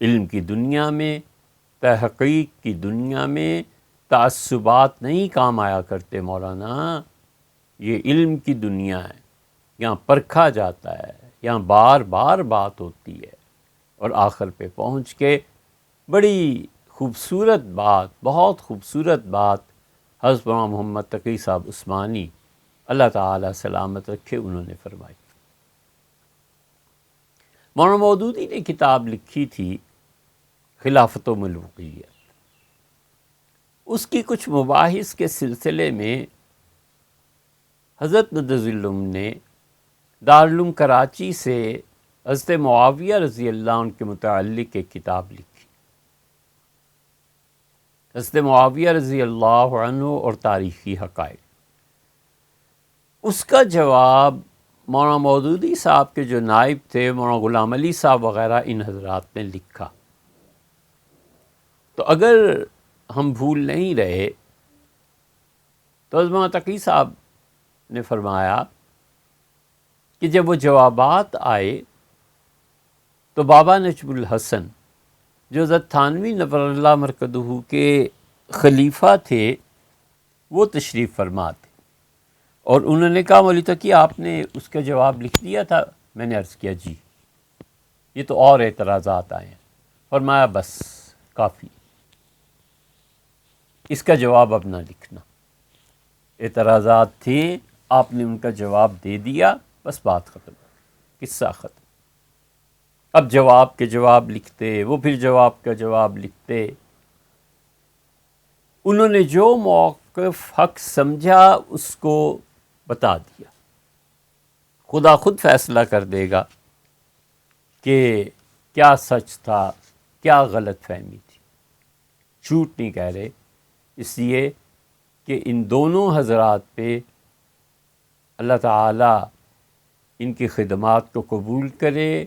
علم کی دنیا میں، تحقیق کی دنیا میں تعصبات نہیں کام آیا کرتے مولانا. یہ علم کی دنیا ہے، یہاں پرکھا جاتا ہے، یہاں بار بار بات ہوتی ہے، اور آخر پہ پہنچ کے بڑی خوبصورت بات، بہت خوبصورت بات حضرت مولانا محمد تقی صاحب عثمانی اللہ تعالی سلامت رکھے انہوں نے فرمائی. مولانا مودودی نے کتاب لکھی تھی خلافت و ملوکیت. اس کی کچھ مباحث کے سلسلے میں حضرت مدظر العلوم نے دارالعلوم کراچی سے حضرت معاویہ رضی اللہ عنہ کے متعلق ایک کتاب لکھی، حضرت معاویہ رضی اللہ عنہ اور تاریخی حقائق. اس کا جواب مولانا مودودی صاحب کے جو نائب تھے مولانا غلام علی صاحب وغیرہ، ان حضرات نے لکھا. تو اگر ہم بھول نہیں رہے تو حضرت مولانا تقی صاحب نے فرمایا کہ جب وہ جوابات آئے تو بابا نجم الحسن جو حضرت تھانوی نور اللہ مرکزہ کے خلیفہ تھے وہ تشریف فرما تھے، اور انہوں نے کہا مولوی تقی آپ نے اس کا جواب لکھ دیا تھا؟ میں نے عرض کیا جی، یہ تو اور اعتراضات آئے ہیں. فرمایا بس کافی، اس کا جواب اب نہ لکھنا. اعتراضات تھے، آپ نے ان کا جواب دے دیا، بس بات ختم، قصہ ختم. اب جواب کے جواب لکھتے، وہ پھر جواب کا جواب لکھتے. انہوں نے جو موقف حق سمجھا اس کو بتا دیا. خدا خود فیصلہ کر دے گا کہ کیا سچ تھا، کیا غلط فہمی تھی. جھوٹ نہیں کہہ رہے، اس لیے کہ ان دونوں حضرات پہ اللہ تعالی ان کی خدمات کو قبول کرے،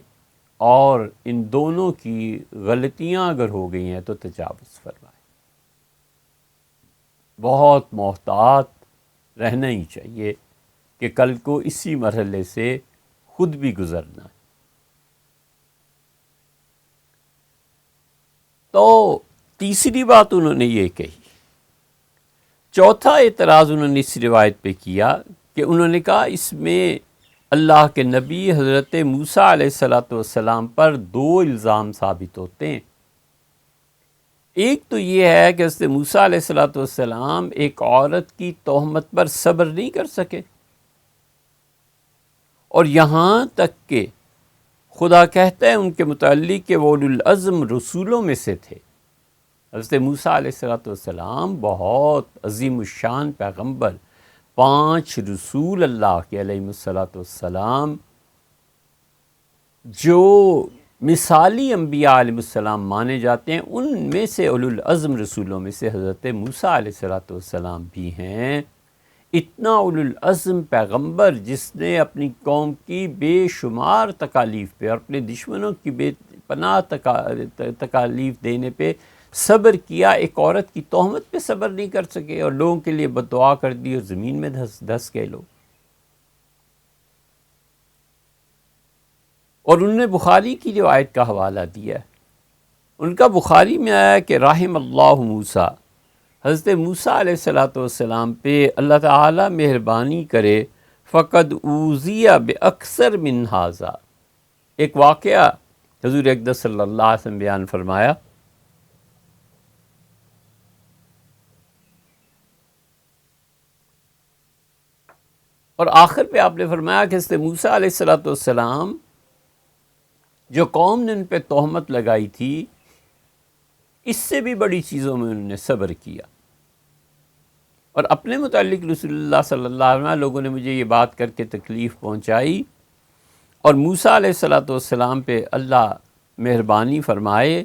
اور ان دونوں کی غلطیاں اگر ہو گئی ہیں تو تجاوز فرمائے. بہت محتاط رہنا ہی چاہیے کہ کل کو اسی مرحلے سے خود بھی گزرنا ہے. تو تیسری بات انہوں نے یہ کہی. چوتھا اعتراض انہوں نے اس روایت پہ کیا کہ انہوں نے کہا اس میں اللہ کے نبی حضرت موسیٰ علیہ السلام پر دو الزام ثابت ہوتے ہیں. ایک تو یہ ہے کہ حضرت موسیٰ علیہ السلام ایک عورت کی تہمت پر صبر نہیں کر سکے، اور یہاں تک کہ خدا کہتا ہے ان کے متعلق کہ وہ اولو العزم رسولوں میں سے تھے. حضرت موسیٰ علیہ السلام بہت عظیم الشان پیغمبر، 5 رسول اللہ کے علیہ السلام جو مثالی انبیاء علیہ السلام مانے جاتے ہیں، ان میں سے اولو العزم رسولوں میں سے حضرت موسیٰ علیہ السلام بھی ہیں. اتنا اولو العزم پیغمبر جس نے اپنی قوم کی بے شمار تکالیف پہ اور اپنے دشمنوں کی بے پناہ تکالیف دینے پہ صبر کیا، ایک عورت کی تہمت پہ صبر نہیں کر سکے اور لوگوں کے لیے بد دعا کر دی اور زمین میں دھس گئے لوگ. اور انہوں نے بخاری کی روایت کا حوالہ دیا ہے. ان کا بخاری میں آیا کہ رحم اللہ موسیٰ، حضرت موسیٰ علیہ السلام پہ اللہ تعالی مہربانی کرے، فقد اوذی باکثر من ھذا. ایک واقعہ حضور اقدس صلی اللہ علیہ وسلم بیان فرمایا. اور آخر پہ آپ نے فرمایا کہ حضرت موسیٰ علیہ السلام جو قوم نے ان پہ تہمت لگائی تھی، اس سے بھی بڑی چیزوں میں انہوں نے صبر کیا. اور اپنے متعلق رسول اللہ صلی اللہ علیہ وسلم، لوگوں نے مجھے یہ بات کر کے تکلیف پہنچائی اور موسیٰ علیہ السلام پہ اللہ مہربانی فرمائے،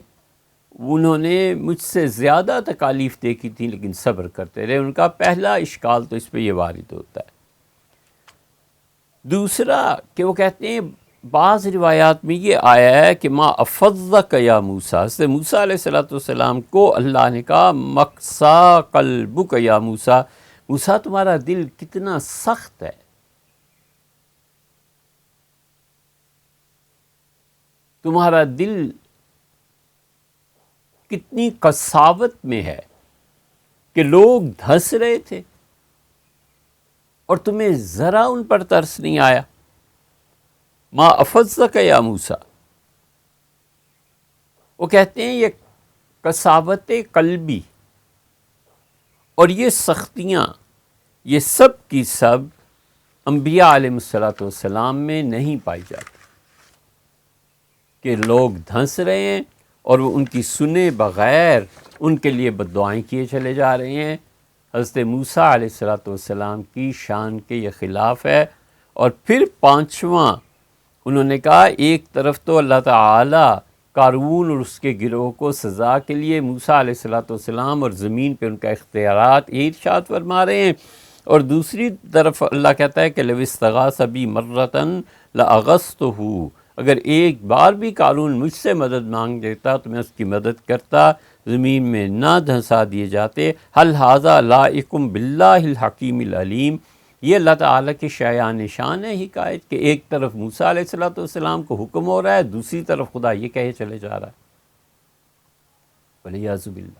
انہوں نے مجھ سے زیادہ تکالیف دیکھی تھی لیکن صبر کرتے رہے. ان کا پہلا اشکال تو اس پہ یہ وارد ہوتا ہے. دوسرا کہ وہ کہتے ہیں بعض روایات میں یہ آیا ہے کہ ما افضک یا موسیٰ، حضرت موسیٰ علیہ السلام کو اللہ نے کہا مقسا قلبک یا موسیٰ، موسیٰ تمہارا دل کتنا سخت ہے. تمہارا دل کتنی قساوت میں ہے کہ لوگ دھنس رہے تھے اور تمہیں ذرا ان پر ترس نہیں آیا. ما افزک یا موسیٰ، وہ کہتے ہیں یہ قساوت قلبی اور یہ سختیاں یہ سب کی سب انبیاء علیہ الصلوۃ والسلام میں نہیں پائی جاتی کہ لوگ دھنس رہے ہیں اور وہ ان کی سنے بغیر ان کے لیے بد دعائیں کیے چلے جا رہے ہیں. حضرت موسیٰ علیہ الصلوۃ والسلام کی شان کے یہ خلاف ہے. اور پھر پانچواں انہوں نے کہا ایک طرف تو اللہ تعالی قارون اور اس کے گروہ کو سزا کے لیے موسیٰ علیہ الصلوۃ والسلام اور زمین پہ ان کا اختیارات ارشاد فرما رہے ہیں، اور دوسری طرف اللہ کہتا ہے کہ لو استغاث بی مرتن لاغثتہ، اگر ایک بار بھی قارون مجھ سے مدد مانگ دیتا تو میں اس کی مدد کرتا، زمین میں نہ دھنسا دیے جاتے. حل ھذا لائقم باللہ الحکیم العلیم، یہ اللہ تعالیٰ کی شایان شان ہے حکایت کہ ایک طرف موسیٰ علیہ الصلوۃ والسلام کو حکم ہو رہا ہے، دوسری طرف خدا یہ کہے چلے جا رہا ہے. ولیعوذ باللہ.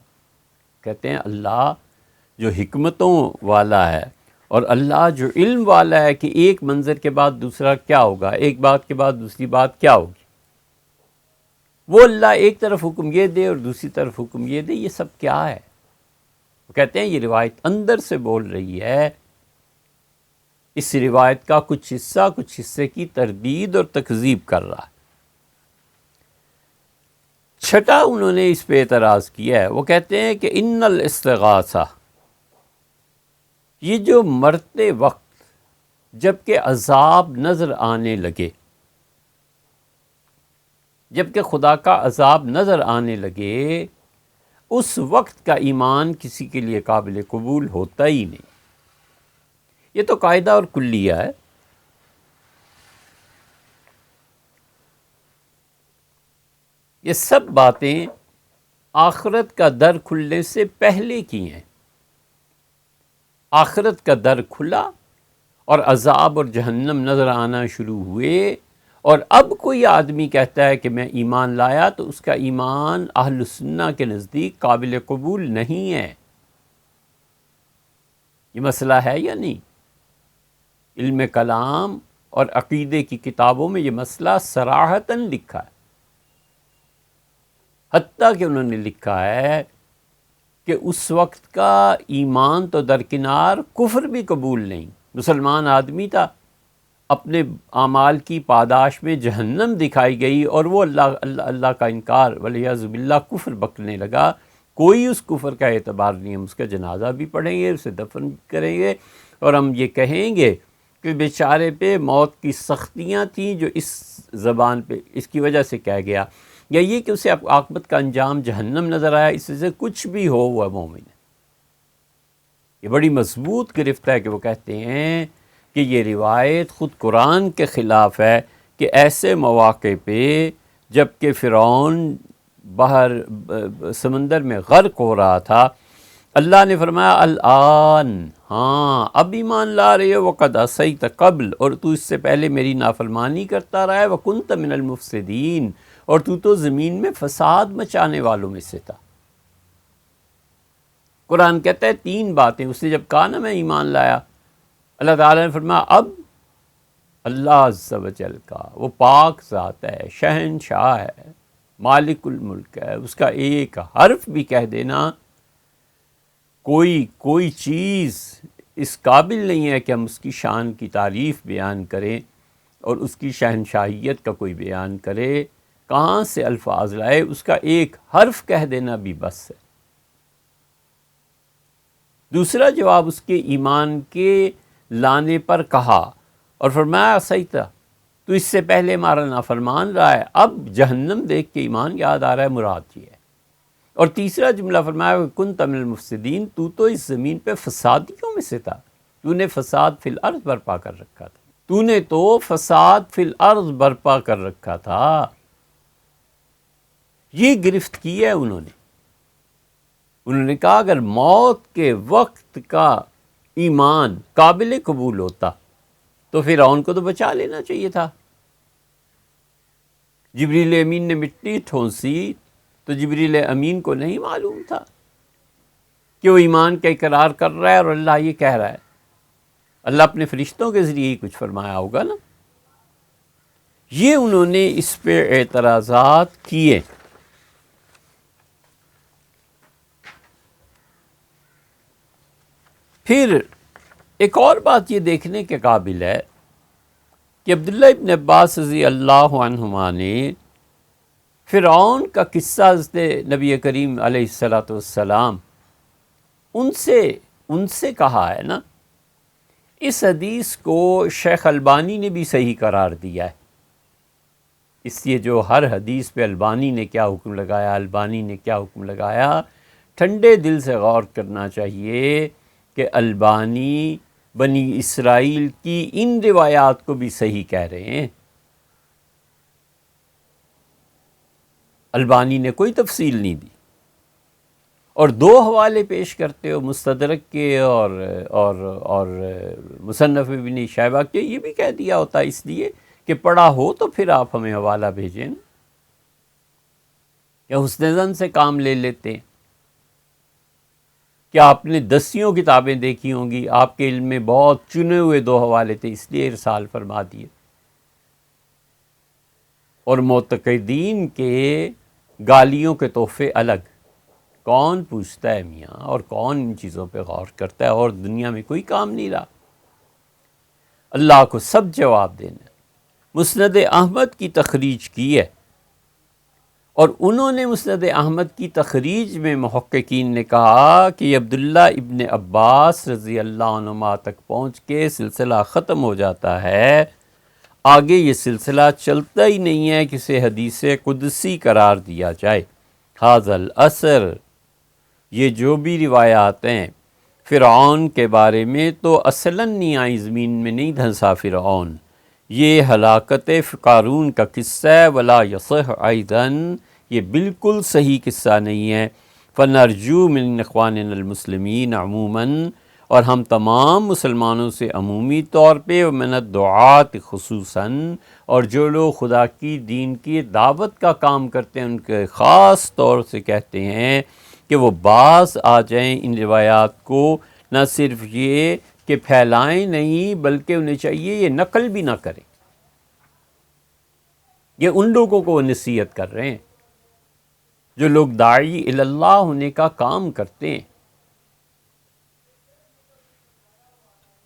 کہتے ہیں اللہ جو حکمتوں والا ہے اور اللہ جو علم والا ہے کہ ایک منظر کے بعد دوسرا کیا ہوگا، ایک بات کے بعد دوسری بات کیا ہوگی، وہ اللہ ایک طرف حکم یہ دے اور دوسری طرف حکم یہ دے، یہ سب کیا ہے؟ وہ کہتے ہیں یہ روایت اندر سے بول رہی ہے. اس روایت کا کچھ حصے کی تردید اور تکذیب کر رہا ہے. چھٹا انہوں نے اس پہ اعتراض کیا ہے، وہ کہتے ہیں کہ ان الاستغاثہ، یہ جو مرتے وقت جب کہ عذاب نظر آنے لگے، جب کہ خدا کا عذاب نظر آنے لگے، اس وقت کا ایمان کسی کے لیے قابل قبول ہوتا ہی نہیں. یہ تو قاعدہ اور کلیہ ہے. یہ سب باتیں آخرت کا در کھلنے سے پہلے کی ہیں. آخرت کا در کھلا اور عذاب اور جہنم نظر آنا شروع ہوئے، اور اب کوئی آدمی کہتا ہے کہ میں ایمان لایا تو اس کا ایمان اہل سنہ کے نزدیک قابل قبول نہیں ہے. یہ مسئلہ ہے یا نہیں؟ علم کلام اور عقیدے کی کتابوں میں یہ مسئلہ صراحتاً لکھا ہے. حتیٰ کہ انہوں نے لکھا ہے کہ اس وقت کا ایمان تو درکنار، کفر بھی قبول نہیں. مسلمان آدمی تھا، اپنے اعمال کی پاداش میں جہنم دکھائی گئی اور وہ اللہ کا انکار والعیاذ باللہ کفر بکنے لگا. کوئی اس کفر کا اعتبار نہیں. ہم اس کا جنازہ بھی پڑھیں گے، اسے دفن بھی کریں گے، اور ہم یہ کہیں گے کہ بیچارے پہ موت کی سختیاں تھیں جو اس زبان پہ اس کی وجہ سے کہہ گیا، یا یہ کہ اسے عاقبت کا انجام جہنم نظر آیا، اس سے کچھ بھی ہو وہ مومن ہے. یہ بڑی مضبوط گرفت ہے کہ وہ کہتے ہیں کہ یہ روایت خود قرآن کے خلاف ہے کہ ایسے مواقع پہ جب کہ فرعون باہر سمندر میں غرق ہو رہا تھا، اللہ نے فرمایا الآن، ہاں اب ایمان لا رہے ہو، وقد عصیت قبل، اور تو اس سے پہلے میری نافرمانی کرتا رہا ہے، وکنت من المفسدین، اور تو زمین میں فساد مچانے والوں میں سے تھا. قرآن کہتا ہے تین باتیں اس نے جب کہا نا میں ایمان لایا، اللہ تعالیٰ نے فرمایا اب اللہ عز و جل کا وہ پاک ذات ہے، شہنشاہ ہے، مالک الملک ہے، اس کا ایک حرف بھی کہہ دینا، کوئی چیز اس قابل نہیں ہے کہ ہم اس کی شان کی تعریف بیان کریں اور اس کی شہنشاہیت کا کوئی بیان کرے. کہاں سے الفاظ لائے؟ اس کا ایک حرف کہہ دینا بھی بس ہے. دوسرا جواب اس کے ایمان کے لانے پر کہا اور فرمایا عصیت، تو اس سے پہلے ہمارا نافرمان رہا ہے، اب جہنم دیکھ کے ایمان یاد آ رہا ہے، مراد یہ ہے. اور تیسرا جملہ فرمایا کنت من المفسدین، تو اس زمین پہ فسادیوں میں سے تھا، تو نے فساد فی الارض برپا کر رکھا تھا، تو نے تو فساد فی الارض برپا کر رکھا تھا. یہ گرفت کی ہے انہوں نے کہا اگر موت کے وقت کا ایمان قابل قبول ہوتا تو فرعون کو تو بچا لینا چاہیے تھا. جبریل امین نے مٹی ٹھونسی تو جبریل امین کو نہیں معلوم تھا کہ وہ ایمان کا اقرار کر رہا ہے اور اللہ یہ کہہ رہا ہے؟ اللہ اپنے فرشتوں کے ذریعے ہی کچھ فرمایا ہوگا نا۔ یہ انہوں نے اس پہ اعتراضات کیے۔ پھر ایک اور بات یہ دیکھنے کے قابل ہے کہ عبداللہ ابن عباس رضی اللہ عنہما نے فرعون کا قصہ حضرت نبی کریم علیہ السلام ان سے کہا ہے نا۔ اس حدیث کو شیخ البانی نے بھی صحیح قرار دیا ہے، اس لیے جو ہر حدیث پہ البانی نے کیا حکم لگایا، البانی نے کیا حکم لگایا، ٹھنڈے دل سے غور کرنا چاہیے کہ البانی بنی اسرائیل کی ان روایات کو بھی صحیح کہہ رہے ہیں۔ البانی نے کوئی تفصیل نہیں دی، اور دو حوالے پیش کرتے ہو، مستدرک کے اور مصنف ابن شیبہ کے۔ یہ بھی کہہ دیا ہوتا ہے اس لیے کہ پڑھا ہو تو پھر آپ ہمیں حوالہ بھیجیں، یا حسن ظن سے کام لے لیتے ہیں۔ کہ آپ نے دسیوں کتابیں دیکھی ہوں گی، آپ کے علم میں بہت چنے ہوئے دو حوالے تھے، اس لیے ارسال فرما دیے۔ اور معتقدین کے گالیوں کے تحفے الگ، کون پوچھتا ہے میاں، اور کون ان چیزوں پہ غور کرتا ہے، اور دنیا میں کوئی کام نہیں رہا، اللہ کو سب جواب دینا۔ مسند احمد کی تخریج کی ہے، اور انہوں نے مسند احمد کی تخریج میں محققین نے کہا کہ یہ عبداللہ ابن عباس رضی اللہ عنہما تک پہنچ کے سلسلہ ختم ہو جاتا ہے، آگے یہ سلسلہ چلتا ہی نہیں ہے کہ اسے حدیث قدسی قرار دیا جائے۔ ھذا الاثر، یہ جو بھی روایات ہیں فرعون کے بارے میں، تو اصلاً نہیں آئی، زمین میں نہیں دھنسا فرعون، یہ ہلاکت قارون کا قصہ ہے، ولا یصح ایضاً، یہ بالکل صحیح قصہ نہیں ہے۔ فنرجو من اخواننا المسلمین عموماً، اور ہم تمام مسلمانوں سے عمومی طور پہ، ومن الدعات خصوصاً، اور جو لوگ خدا کی دین کی دعوت کا کام کرتے ہیں ان کے خاص طور سے کہتے ہیں کہ وہ باز آ جائیں ان روایات کو، نہ صرف یہ کہ پھیلائیں نہیں بلکہ انہیں چاہیے یہ نقل بھی نہ کریں۔ یہ ان لوگوں کو وہ نصیحت کر رہے ہیں جو لوگ داعی اللہ ہونے کا کام کرتے ہیں۔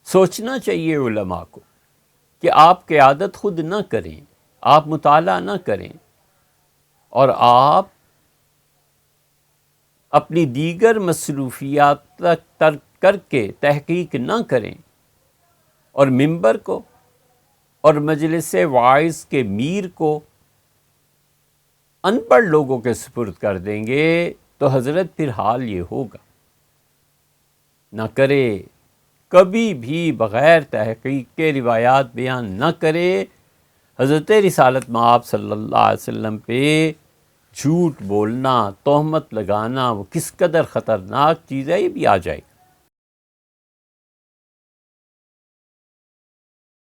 سوچنا چاہیے علماء کو کہ آپ قیادت خود نہ کریں، آپ مطالعہ نہ کریں، اور آپ اپنی دیگر مصروفیات تک ترک کر کے تحقیق نہ کریں، اور ممبر کو اور مجلس واعظ کے میر کو ان پڑھ لوگوں کے سپرد کر دیں گے، تو حضرت پھر حال یہ ہوگا۔ نہ کرے، کبھی بھی بغیر تحقیق کے روایات بیان نہ کرے۔ حضرت رسالت مآب صلی اللہ علیہ وسلم پہ جھوٹ بولنا، تہمت لگانا، وہ کس قدر خطرناک چیز ہے، یہ بھی آ جائے گا۔